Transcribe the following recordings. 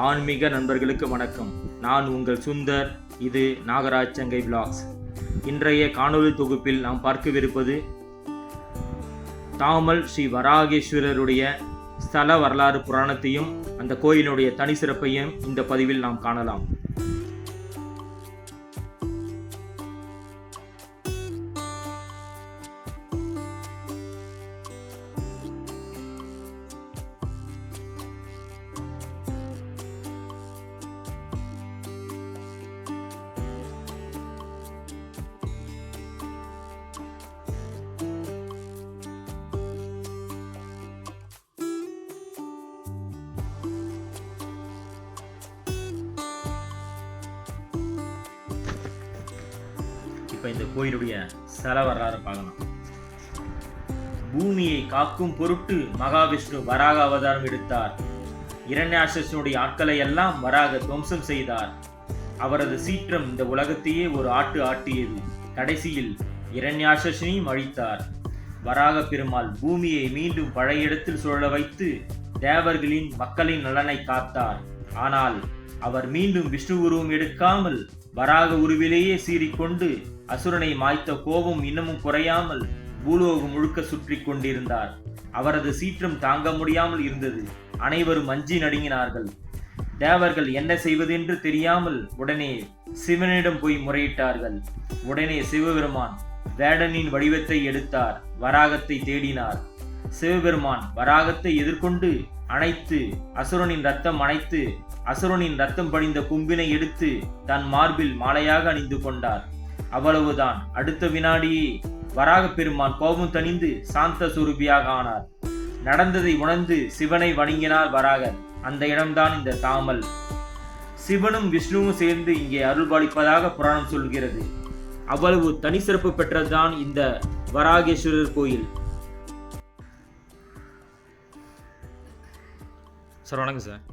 ஆன்மீக நண்பர்களுக்கு வணக்கம். நான் உங்கள் சுந்தர். இது நாகராஜ் சங்கை விலாக்ஸ். இன்றைய காணொளி தொகுப்பில் நாம் பார்க்கவிருப்பது தாமல் ஸ்ரீ வராகேஸ்வரருடைய ஸ்தல வரலாறு புராணத்தையும் அந்த கோயிலுடைய தனி சிறப்பையும் இந்த பதிவில் நாம் காணலாம். இப்போ இந்த கோயிலுடைய ஸ்தல வரலாறு பார்க்கலாம். பூமியை காக்கும் பொருட்டு மகாவிஷ்ணு வராக அவதாரம் எடுத்தார். இரண்யாட்சனுடைய ஆட்களை எல்லாம் வராக துவம்சம் செய்தார். அவரது சீற்றம் இந்த உலகத்தையே ஒரு ஆட்டு ஆட்டியது. கடைசியில் இரண்யாட்சனையும் அழித்தார். வராக பெருமாள் பூமியை மீண்டும் பழைய இடத்தில் சுழல வைத்து தேவர்களின் மக்களின் நலனை காத்தார். ஆனால் அவர் மீண்டும் விஷ்ணு உருவம் எடுக்காமல் வராக உருவிலேயே சீறிக்கொண்டு அசுரனை மாய்த்த கோபம் இன்னமும் குறையாமல் பூலோகம் முழுக்க சுற்றி கொண்டிருந்தார். அவரது சீற்றம் தாங்க முடியாமல் இருந்தது. அனைவரும் அஞ்சி நடுங்கினார்கள். தேவர்கள் என்ன செய்வதென்று தெரியாமல் உடனே சிவனிடம் போய் முறையிட்டார்கள். உடனே சிவபெருமான் வேடனின் வடிவத்தை எடுத்தார். வராகத்தை தேடினார். சிவபெருமான் வராகத்தை எதிர்கொண்டு அணைத்து அசுரனின் ரத்தம் அணைத்து அசுரனின் ரத்தம் படிந்த கும்பினை எடுத்து தன் மார்பில் மாலையாக அணிந்து கொண்டார். அவ்வளவுதான். அடுத்த வினாடியே வராக பெருமான் கோபம் தணிந்து சாந்த சுரூபியாக ஆனார். நடந்ததை உணர்ந்து சிவனை வணங்கினார் வராகர். அந்த இடம்தான் இந்த தாமல். சிவனும் விஷ்ணுவும் சேர்ந்து இங்கே அருள்பாலிப்பதாக புராணம் சொல்கிறது. அவ்வளவு தனி சிறப்பு பெற்றதுதான் இந்த வராகேஸ்வரர் கோயில். சார் வணக்கம் சார்.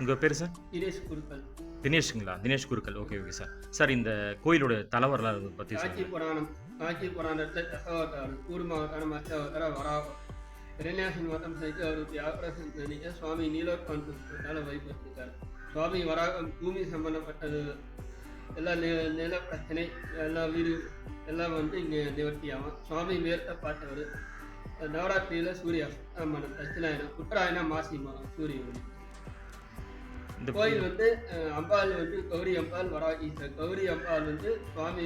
உங்கள் பேர் சார்? தினேஷ் குருக்கள். தினேஷுங்களா? தினேஷ் குருக்கள். Okay sir. சார் இந்த கோயிலோட தல வரலாறு பற்றி காட்சி புராணத்தில் தசவதாரம் கூர்மாவதாரம் அஷ்டாவதார வராகம் இரண்யாசன் வதம் செய்து அவருக்கு ஆபரேஷன் பண்ணிக்க சுவாமி நீலோத்பந்தால வைப்பட்டிருக்கார். சுவாமி வராகம் பூமி சம்பந்தப்பட்டது எல்லாம் நில பிரச்சனை எல்லாம் வீடு எல்லாம் இங்கே நிவர்த்தி ஆகும். சுவாமி மேற்க பார்த்தவர் நவராத்திரியில் சூரிய மனம் தட்சிணாயனம் உத்தராயணம் மாசி மரம் சூரியன். கோயில் அம்பாள் கௌரி அம்பாள் வராகீஸ்வரர். கௌரி அம்பாள் சுவாமி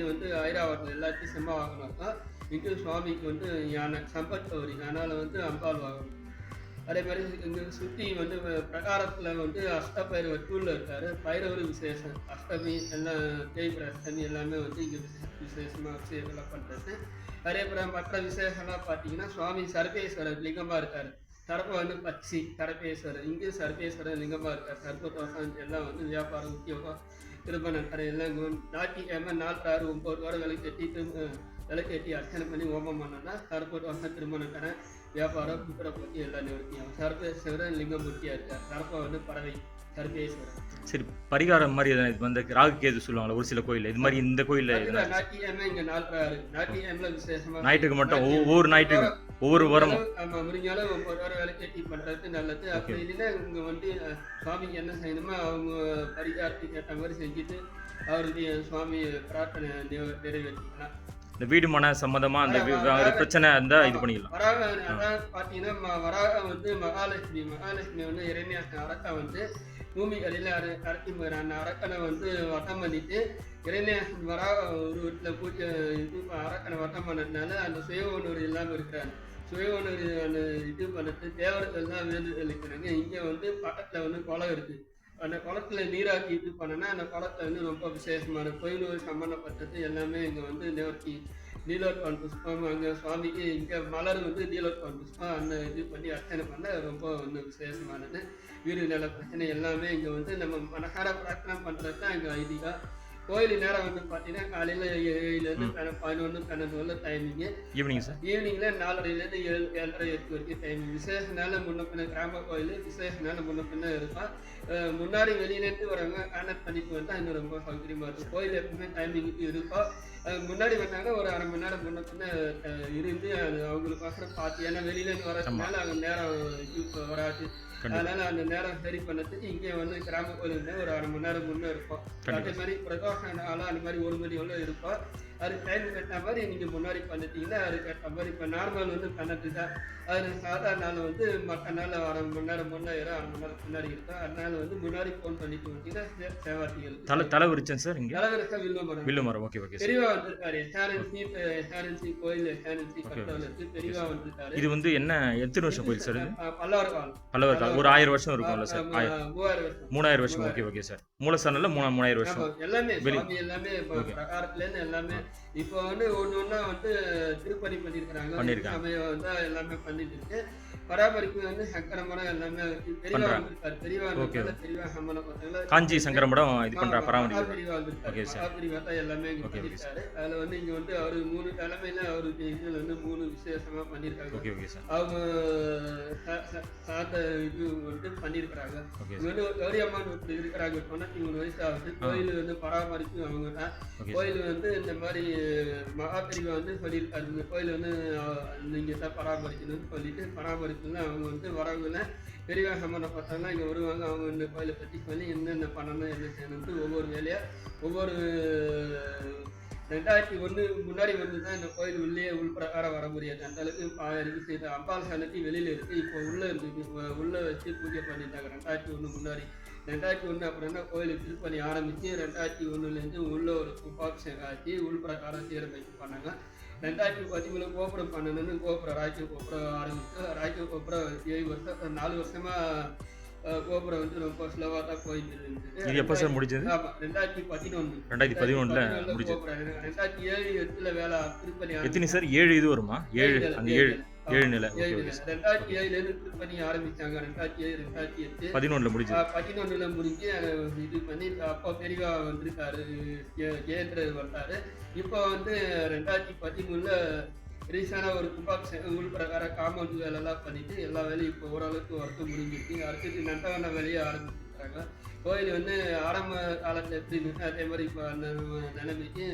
ஐராவத்தில் எல்லாத்தையும் செம்ம வாகனம் தான். இங்கு சுவாமிக்கு யானை சம்பத் கௌரி, அதனால் அம்பாள் வாகனம். அதே மாதிரி இங்கே சுற்றி பிரகாரத்தில் அஷ்டபைரவ டூலில் இருக்காரு. பைரவர் விசேஷம் அஷ்டமி எல்லாம் தேய்பிர அஷ்டமி எல்லாமே இங்கே விசேஷமாக விசேஷம்லாம் பண்ணுறது. அதே போல் மற்ற விசேஷம்லாம் பார்த்தீங்கன்னா சுவாமி சர்வேஸ்வரர் லிங்கமாக இருக்கார். சர்ப்ப பச்சி சர்பேஸ்வரர். இங்கே சர்பேஸ்வரர் லிங்கமாக இருக்கார். சர்ப்பதோஷம் எல்லாம் வியாபாரம் உத்தியோகம் திருமணம் கடை எல்லாம் ஞாயிற்றுக்கிழமை 4, 6, 9 வாரம் விளக்கேற்றி அர்ச்சனை பண்ணி ஓபம் பண்ணோன்னா சர்ப்பதோஷம் திருமணம் கடை வியாபாரம் புத்திர போட்டி எல்லாம் நிவர்த்தியாகும். சர்பேஸ்வரர் லிங்கமூர்த்தியாக இருக்கார். சர்ப்பம் பறவை சர்பேஸ்வரர். சரி, பரிகாரம் மாதிரி ராகு கேது சொல்லுவாங்களா ஒரு சில கோயில், இது மாதிரி இந்த கோயில்ல ஞாயிற்றுக்கிழமை இங்கே 4, 6 ஞாயிற்றுக்கிழமை விசேஷமாக ஞாயிற்றுக்கு மட்டும் ஒவ்வொரு ஞாயிற்றுக்கு ஒவ்வொரு வாரமும் முடிஞ்சாலும் 9 வாரம் விளக்கேற்றி பண்ணுறது நல்லது. அப்படி இல்லைன்னா இங்கே சுவாமிக்கு என்ன செய்யணுமோ அவங்க பரிகாரத்துக்கு ஏற்ற மாதிரி செஞ்சுட்டு அவருடைய சுவாமி பிரார்த்தனை நிறைவேற்றிக்கலாம். இந்த வீடு மன சம்பந்தமா அந்த பிரச்சனை இருந்தா இது பண்ணிக்கலாம். வராக அதான் பார்த்தீங்கன்னா வராக மகாலட்சுமி இரண்யாசன் அரக்கை பூமிகளில் அரக்கி அந்த அரக்கனை வட்டம் பண்ணிட்டு இரண்யாசன் வராக ஒரு வீட்டில் பூஜை அரக்கனை வட்டம் பண்ணதுனால அந்த சுயவனூர் இல்லாமல் இருக்கிறாங்க. சுயவனூர் அந்த இது பண்ணிட்டு தேவர்கள் தான் வேண்டுதல் இருக்கிறாங்க. இங்கே பக்கத்தில் குளம் இருக்குது. அந்த குளத்துல நீராக்கி இது பண்ணனா அந்த குளத்துல ரொம்ப விசேஷமான கோயில் சம்பந்தப்பட்டது எல்லாமே இங்கே நிவர்த்தி. நீலோத்பான் புஷ்பம் அங்கே சுவாமிக்கு இங்கே மலர் நீலோத்பான் புஷ்பம் அந்த இது பண்ணி அர்ச்சனை பண்ண ரொம்ப விசேஷமானது. வீடு நில பிரச்சனை எல்லாமே இங்கே நம்ம மனசார பிரார்த்தனை பண்ணுறது தான் இங்கே ஐதீகம். கோயில் நேரம் பார்த்தீங்கன்னா காலையில் 7லேருந்து 11, 12 டைமிங்கு. Evening sir? ஈவினிங்கில் 4:30லேருந்து 7, 7:30, 8 வரைக்கும் டைமிங். விசேஷ நாள் முன்ன பின்ன கிராம கோயில் விசேஷ நாள் முன்ன பின்ன இருப்பான். முன்னாடி வெளியிலேருந்து வரவங்க கான்டாக்ட் பண்ணிட்டு வந்தால் இன்னும் ரொம்ப சௌகரியமாக இருக்கும். கோயில் எப்பவுமே டைமிங்க்கு இருக்கும். முன்னாடி வந்தாங்கன்னா ஒரு 1/2 மணி நேரம் முன்ன பின்ன இருந்து அது அவங்களுக்கோசரம் பார்த்து, ஏன்னா வெளியிலேருந்து வரதுனால அங்கே நேரம் வராது. அதனால அந்த நேரம் சரி பண்ணதுக்கு இங்கே வந்து கிராம கோயிலுன்னா ஒரு 1/2 மணி நேரம் முன்னே இருப்போம். அதே மாதிரி பிரதோஷ நாளாக அந்த மாதிரி 1 மணி எவ்வளோ இருப்போம். அதுக்கு டைம் கட்ட மாதிரி நீங்கள் முன்னாடி பண்ணிட்டீங்கன்னா அதுக்கு ஏற்ற மாதிரி. இப்போ நார்மல் வந்து பண்ணது தான். அது சாதாரண நாள் வந்து மற்ற நாள் 1/2 மணி நேரம் முன்னே 1/2 மணி நேரம் முன்னாடி இருக்கும். அதனால வந்து முன்னாடி ஃபோன் பண்ணிட்டு வந்தீங்கன்னா சேவார்த்திகள் தலை விரிச்சேன் சார். இங்கே தலைவருக்கா வில்லுமரம். Okay okay. பெரியவா வந்திருக்காரு. எஸ்ஆர்என்சி கோயில், எஸ்ஆர்என்சி கட்டளத்து பெரியவா வந்திருக்காரு. இது வந்து என்ன எத்தனை வருஷம் கோயில் சார்? இது பல்லவர் காலம். பல்லவர் காலம். ஒரு 1000 வருஷம் இருக்கும்ல சார்? 3000 வருஷம். Okay okay sir. மூலஸ்தானம்ல 3000 வருஷம். எல்லாமே சுவாமி எல்லாமே பிரகாரத்துல இருந்து எல்லாமே இப்போ வந்து ஒண்ணா வந்து திருப்பணி பண்ணிருக்காங்க. சமயம் வந்து எல்லாமே பண்ணிட்டு இருக்கு. பராமரிப்பு வந்து சங்கரமடம் எல்லாமே பெரியவா வந்திருக்காரு. பெரியவா சம்பளம் பார்த்தீங்கன்னா காஞ்சி சங்கரமடம் இது பண்ற பராமரிப்பு பெரியவா வந்திருக்காரு. பெரியவா தான் எல்லாமே இங்க பண்ணிருக்காரு. அதுல வந்து இங்க வந்து அவரு 3 தலைமையில அவருக்கு இதுல வந்து 3 விசேஷமா பண்ணிருக்காங்க. Okay okay sir. அவங்க சாத்த இது வந்து பண்ணிருக்காங்க. இங்க வந்து கௌரி அம்மன் இருக்கிறாங்க. 93 வயசு ஆகுது. கோயில் வந்து பராமரிப்பு அவங்க தான். கோயில் வந்து இந்த மாதிரி மகாபெரிவா வந்து சொல்லியிருக்காரு, இந்த கோயில் வந்து நீங்க தான் பராமரிக்கணும்னு சொல்லிட்டு பராமரிப்புல அவங்க வந்து வரவங்கள பெரியவா சம்பந்தம் பார்த்தாங்கன்னா இங்கே வருவாங்க. அவங்க இந்த கோயிலை பற்றி சொல்லி என்னென்ன பண்ணணும் என்ன செய்யணும்ட்டு ஒவ்வொரு வேலையாக ஒவ்வொரு 2001 முன்னாடி வந்து தான் இந்த கோயில் உள்ளே உள்பிரகாரம் வர முடியாது. அந்த அளவுக்கு இது செய்த அம்பாள் சன்னதி வெளியில் இருக்குது. இப்போ உள்ளே இருக்குது. உள்ளே வச்சு பூஜை பண்ணிட்டாங்க 2001 முன்னாடி. 2001 அப்புறம் கோயிலுக்கு திருப்பணி ஆரம்பித்து 2001 உள்ள ஒரு கும்பாபிஷேகம் ஆச்சு. உள்பிரகாரம் சீரமைப்பு பண்ணாங்க. 2013 கோபுரம் பண்ணணும்னு ராய்ச்சூர் கோபுரம் ஆரம்பிச்சு. ராய்ச்சூர் கோபுரம் 7 வருஷம் 4 வருஷமாக கோபுரம் வந்து ரொம்ப ஸ்லோவாக தான் போயிட்டு இருந்தது. இது எப்போ சார் முடிஞ்சது? 2011 முடிஞ்சது. 2007 வேலை திருப்பணி. எத்தனை சார்? 7 இது வருமா? 7 அந்த 7 நிலை. 2007 திருப்பணி ஆரம்பிச்சாங்க. 2007 2008 11 முடிஞ்சு. 11 முடிஞ்சு இது பண்ணி அப்போ பெரியவா வந்திருக்காரு. ஜெயேந்திரர் வந்தாரு. இப்போ வந்து 2013 ரீசனாக ஒரு கும்பாபிஷேகம் உள் பிரகாரம் காம்பவுண்ட் வேலைலாம் பண்ணிட்டு எல்லா வேலையும் இப்போ ஓரளவுக்கு ஒர்க்கு முடிஞ்சிருக்கு. அடுத்தது நந்தவன வேலையை ஆரம்பிச்சிருக்காங்க. கோயில் வந்து ஆரம்ப காலத்தில் எப்படி இருந்துச்சு அதே மாதிரி இப்போ அந்த நிலைமைக்கு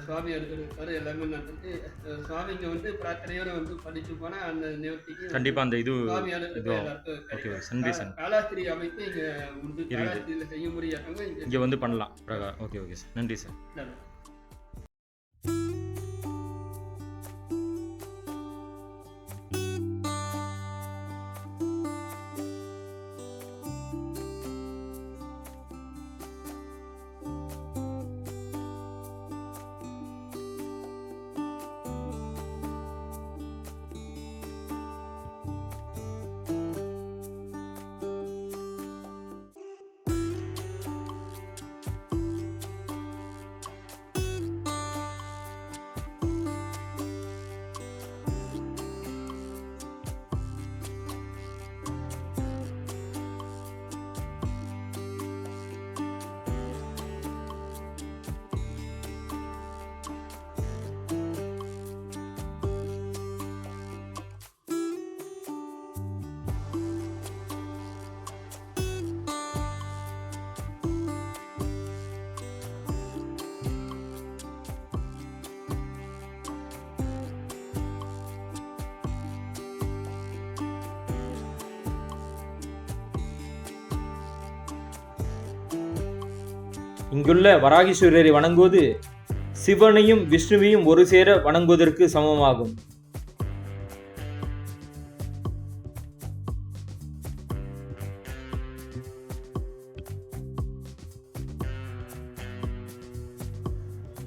சுவாமி எடுக்கிறாரு. எல்லாமே நடந்துட்டு சுவாமிங்க வந்து பிரார்த்தனையோட வந்து பண்ணிட்டு போனா அந்த நிவர்த்திக்கு கண்டிப்பா அந்த இது காலாஸ்திரி அமைப்பு இங்க உண்டு. காலாஸ்திரியில செய்ய முடியாதவங்க இங்க வந்து பண்ணலாம். Okay okay sir. நன்றி சார். இங்குள்ள வராகீஸ்வரரை வணங்குவது சிவனையும் விஷ்ணுவையும் ஒரு சேர வணங்குவதற்கு சமமாகும்.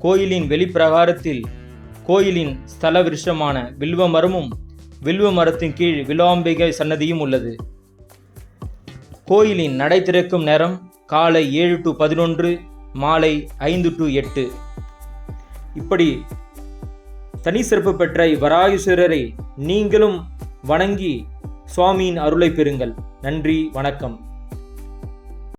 கோயிலின் வெளிப்பிரகாரத்தில் கோயிலின் ஸ்தல விருஷமான வில்வ மரமும் வில்வ மரத்தின் கீழ் விலாம்பிகை சன்னதியும் உள்ளது. கோயிலின் நடை திறக்கும் நேரம் காலை 7 to 11, மாலை 5 to 8. இப்படி தனி சிறப்பு பெற்ற வராகீஸ்வரரை நீங்களும் வணங்கி சுவாமியின் அருளை பெறுங்கள். நன்றி, வணக்கம்.